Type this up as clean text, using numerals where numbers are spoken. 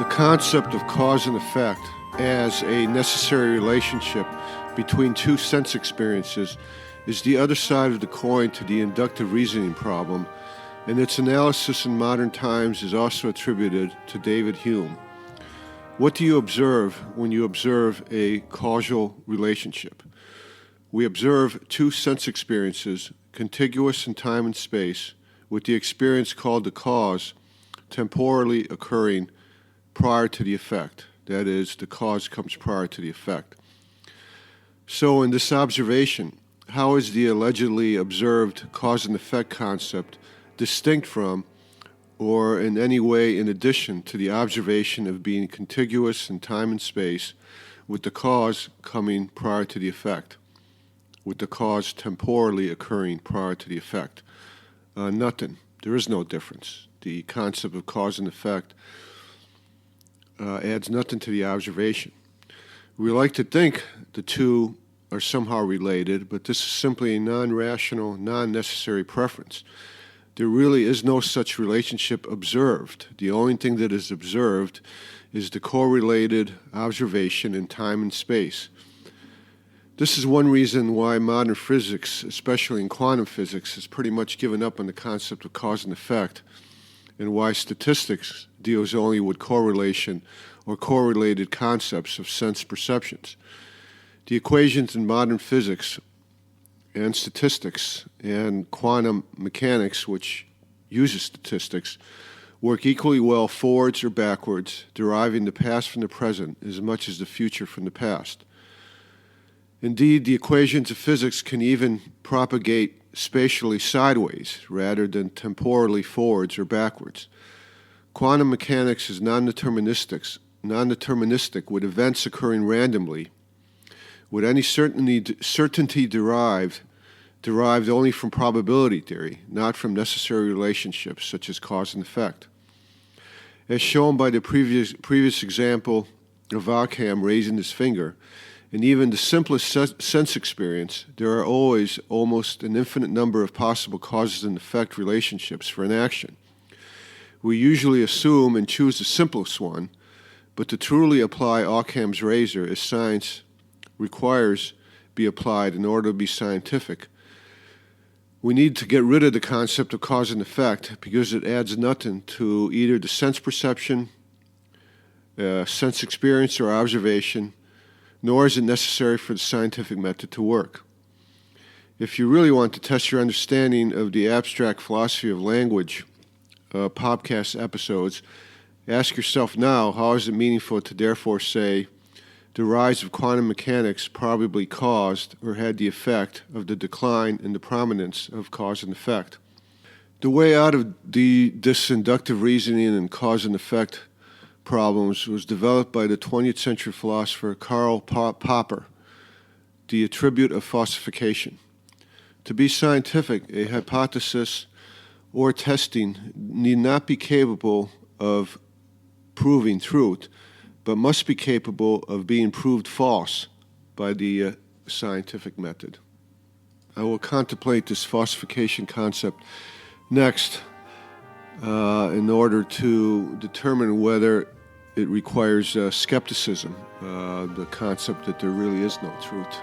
The concept of cause and effect as a necessary relationship between two sense experiences is the other side of the coin to the inductive reasoning problem, and its analysis in modern times is also attributed to David Hume. What do you observe when you observe a causal relationship? We observe two sense experiences, contiguous in time and space, with the experience called the cause temporally occurring prior to the effect. That is, the cause comes prior to the effect. So in this observation, how is the allegedly observed cause and effect concept distinct from or in any way in addition to the observation of being contiguous in time and space with the cause coming prior to the effect, with the cause temporally occurring prior to the effect? Nothing. There is no difference. The concept of cause and effect adds nothing to the observation. We like to think the two are somehow related, but this is simply a non-rational, non-necessary preference. There really is no such relationship observed. The only thing that is observed is the correlated observation in time and space. This is one reason why modern physics, especially in quantum physics, has pretty much given up on the concept of cause and effect, and why statistics deals only with correlation or correlated concepts of sense perceptions. The equations in modern physics and statistics and quantum mechanics, which uses statistics, work equally well forwards or backwards, deriving the past from the present as much as the future from the past. Indeed, the equations of physics can even propagate spatially sideways rather than temporally forwards or backwards. Quantum mechanics is non-deterministic with events occurring randomly, with any certainty derived only from probability theory, not from necessary relationships such as cause and effect. As shown by the previous example of Occam raising his finger, in even the simplest sense experience, there are always almost an infinite number of possible causes and effect relationships for an action. We usually assume and choose the simplest one, but to truly apply Occam's razor, as science requires be applied in order to be scientific, we need to get rid of the concept of cause and effect because it adds nothing to either the sense perception, sense experience, or observation, nor is it necessary for the scientific method to work. If you really want to test your understanding of the abstract philosophy of language podcast episodes, ask yourself now, how is it meaningful to therefore say the rise of quantum mechanics probably caused or had the effect of the decline in the prominence of cause and effect? The way out of this inductive reasoning and cause and effect problems was developed by the 20th century philosopher Karl Popper, the attribute of falsification. To be scientific, a hypothesis or testing need not be capable of proving truth, but must be capable of being proved false by the scientific method. I will contemplate this falsification concept next in order to determine whether it requires skepticism, the concept that there really is no truth.